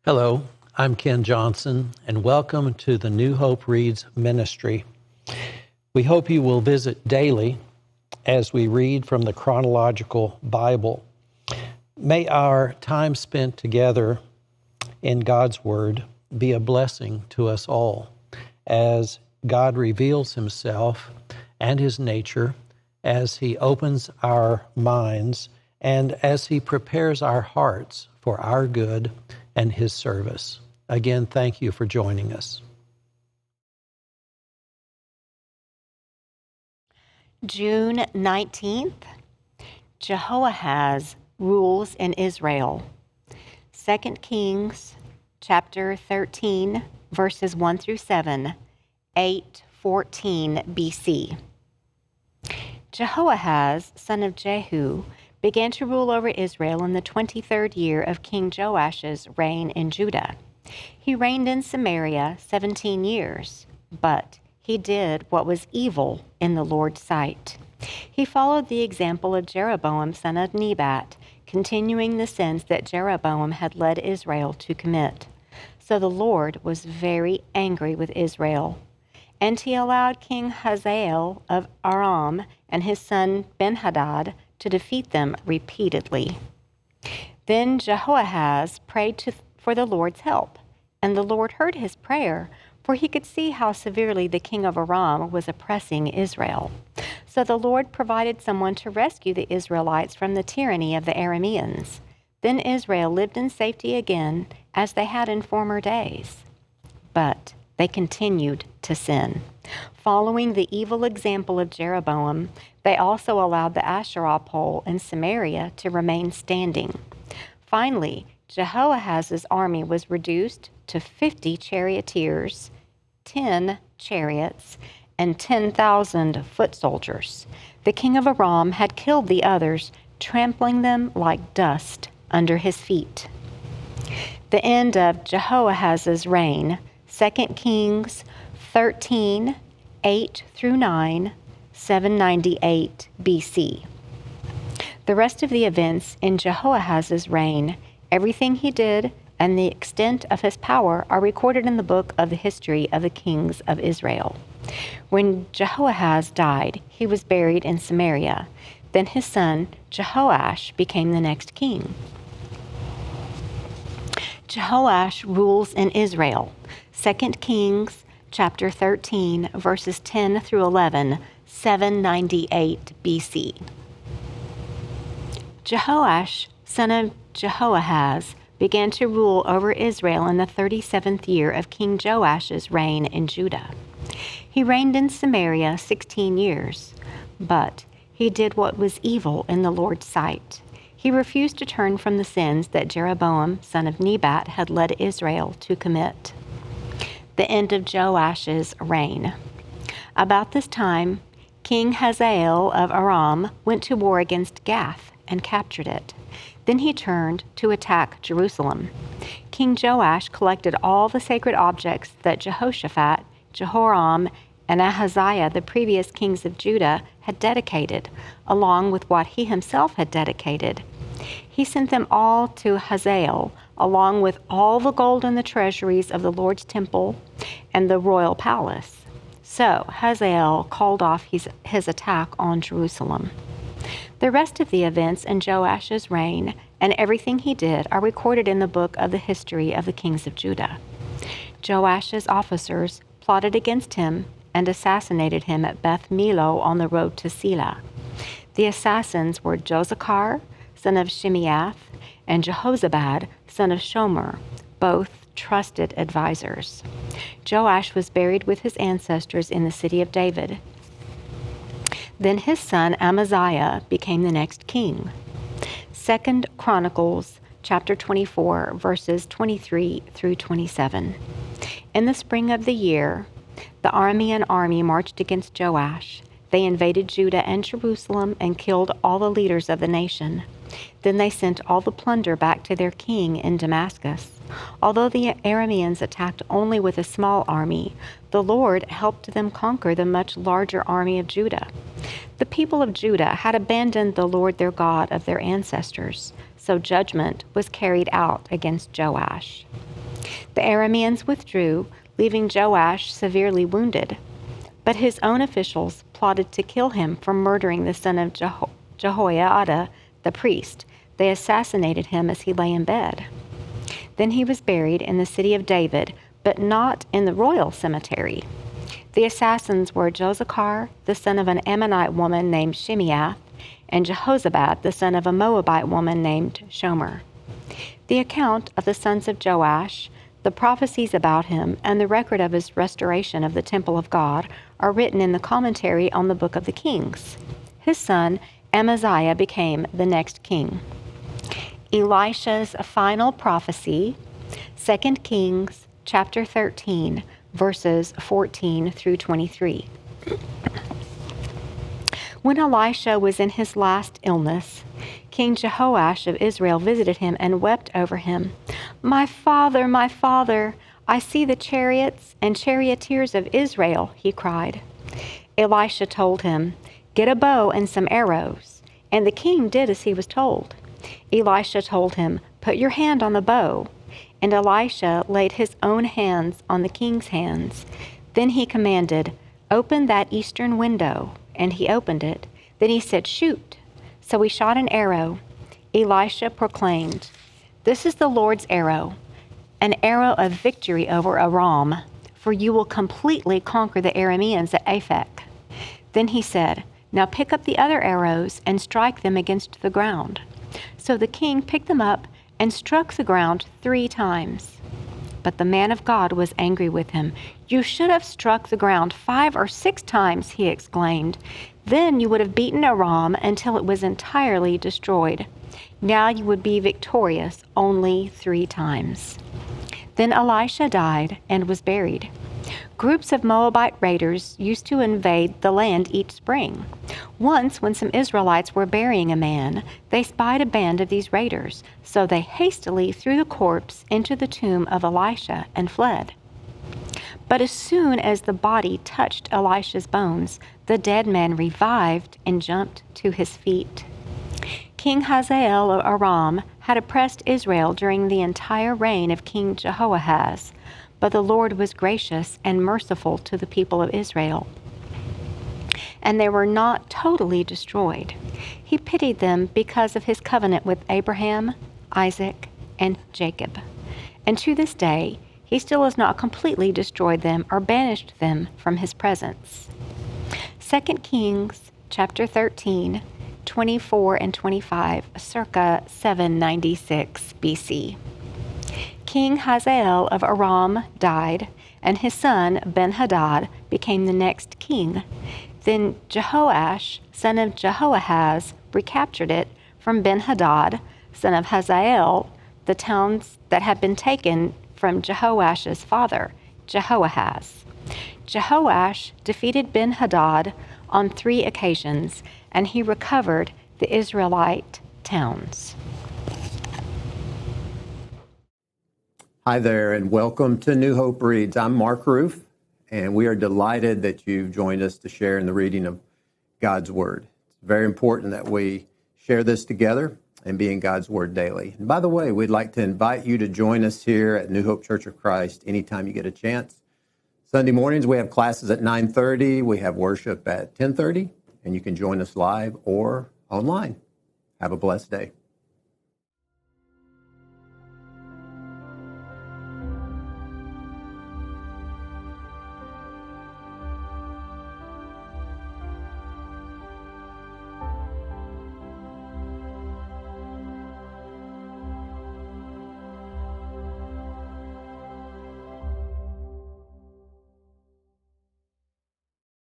Hello, I'm Ken Johnson, and welcome to the New Hope Reads ministry. We hope you will visit daily as we read from the Chronological Bible. May our time spent together in God's Word be a blessing to us all as God reveals Himself and His nature, as He opens our minds, and as He prepares our hearts for our good and His service. Again, thank you for joining us. June 19th, Jehoahaz rules in Israel. 2 Kings chapter 13, verses 1 through 7, 814 BC. Jehoahaz, son of Jehu, began to rule over Israel in the 23rd year of King Joash's reign in Judah. He reigned in Samaria 17 years, but he did what was evil in the Lord's sight. He followed the example of Jeroboam, son of Nebat, continuing the sins that Jeroboam had led Israel to commit. So the Lord was very angry with Israel. And he allowed King Hazael of Aram and his son Ben-Hadad to defeat them repeatedly. Then Jehoahaz prayed for the Lord's help, and the Lord heard his prayer, for he could see how severely the king of Aram was oppressing Israel. So the Lord provided someone to rescue the Israelites from the tyranny of the Arameans. Then Israel lived in safety again, as they had in former days. But they continued to sin. Following the evil example of Jeroboam, they also allowed the Asherah pole in Samaria to remain standing. Finally, Jehoahaz's army was reduced to 50 charioteers, 10 chariots, and 10,000 foot soldiers. The king of Aram had killed the others, trampling them like dust under his feet. The end of Jehoahaz's reign, 2 Kings 13, 8 through 9, 798 BC. The rest of the events in Jehoahaz's reign, everything he did, and the extent of his power are recorded in the book of the history of the kings of Israel. When Jehoahaz died, he was buried in Samaria. Then his son Jehoash became the next king. Jehoash rules in Israel. 2 Kings chapter 13, verses 10 through 11, 798 BC. Jehoash, son of Jehoahaz, began to rule over Israel in the 37th year of King Joash's reign in Judah. He reigned in Samaria 16 years, but he did what was evil in the Lord's sight. He refused to turn from the sins that Jeroboam, son of Nebat, had led Israel to commit. The end of Joash's reign. About this time, King Hazael of Aram went to war against Gath and captured it. Then he turned to attack Jerusalem. King Joash collected all the sacred objects that Jehoshaphat, Jehoram, and Ahaziah, the previous kings of Judah, had dedicated, along with what he himself had dedicated. He sent them all to Hazael, along with all the gold in the treasuries of the Lord's temple and the royal palace. So Hazael called off his attack on Jerusalem. The rest of the events in Joash's reign and everything he did are recorded in the book of the history of the kings of Judah. Joash's officers plotted against him and assassinated him at Beth Millo on the road to Selah. The assassins were Josachar, son of Shimeath, and Jehozabad, son of Shomer, both trusted advisors. Joash was buried with his ancestors in the city of David. Then his son Amaziah became the next king. 2 Chronicles chapter 24, verses 23 through 27. In the spring of the year, the Aramean army marched against Joash. They invaded Judah and Jerusalem and killed all the leaders of the nation. Then they sent all the plunder back to their king in Damascus. Although the Arameans attacked only with a small army, the Lord helped them conquer the much larger army of Judah. The people of Judah had abandoned the Lord their God of their ancestors, so judgment was carried out against Joash. The Arameans withdrew, leaving Joash severely wounded. But his own officials plotted to kill him for murdering the son of Jehoiada, the priest. They assassinated him as he lay in bed. Then he was buried in the city of David, but not in the royal cemetery. The assassins were Josachar, the son of an Ammonite woman named Shimeath, and Jehozabad, the son of a Moabite woman named Shomer. The account of the sons of Joash, the prophecies about him, and the record of his restoration of the temple of God are written in the commentary on the Book of the Kings. His son, Amaziah, became the next king. Elisha's final prophecy, 2 Kings chapter 13, verses 14 through 23. When Elisha was in his last illness, King Jehoash of Israel visited him and wept over him. My father, I see the chariots and charioteers of Israel," he cried. Elisha told him, "Get a bow and some arrows." And the king did as he was told. Elisha told him, "Put your hand on the bow." And Elisha laid his own hands on the king's hands. Then he commanded, "Open that eastern window." And he opened it. Then he said, "Shoot." So he shot an arrow. Elisha proclaimed, "This is the Lord's arrow, an arrow of victory over Aram, for you will completely conquer the Arameans at Aphek." Then he said, "Now pick up the other arrows and strike them against the ground." So the king picked them up and struck the ground 3 times. But the man of God was angry with him. "You should have struck the ground 5 or 6 times, he exclaimed. "Then you would have beaten Aram until it was entirely destroyed. Now you would be victorious only 3 times. Then Elisha died and was buried. Groups of Moabite raiders used to invade the land each spring. Once, when some Israelites were burying a man, they spied a band of these raiders, so they hastily threw the corpse into the tomb of Elisha and fled. But as soon as the body touched Elisha's bones, the dead man revived and jumped to his feet. King Hazael of Aram had oppressed Israel during the entire reign of King Jehoahaz, but the Lord was gracious and merciful to the people of Israel, and they were not totally destroyed. He pitied them because of his covenant with Abraham, Isaac, and Jacob. And to this day, he still has not completely destroyed them or banished them from his presence. 2 Kings chapter 13, 24 and 25, circa 796 BC. King Hazael of Aram died, and his son Ben-Hadad became the next king. Then Jehoash, son of Jehoahaz, recaptured it from Ben-Hadad, son of Hazael, the towns that had been taken from Jehoash's father, Jehoahaz. Jehoash defeated Ben-Hadad on 3 occasions, and he recovered the Israelite towns. Hi there, and welcome to New Hope Reads. I'm Mark Ruff, and we are delighted that you've joined us to share in the reading of God's Word. It's very important that we share this together and be in God's Word daily. And by the way, we'd like to invite you to join us here at New Hope Church of Christ anytime you get a chance. Sunday mornings, we have classes at 9:30. We have worship at 10:30, and you can join us live or online. Have a blessed day.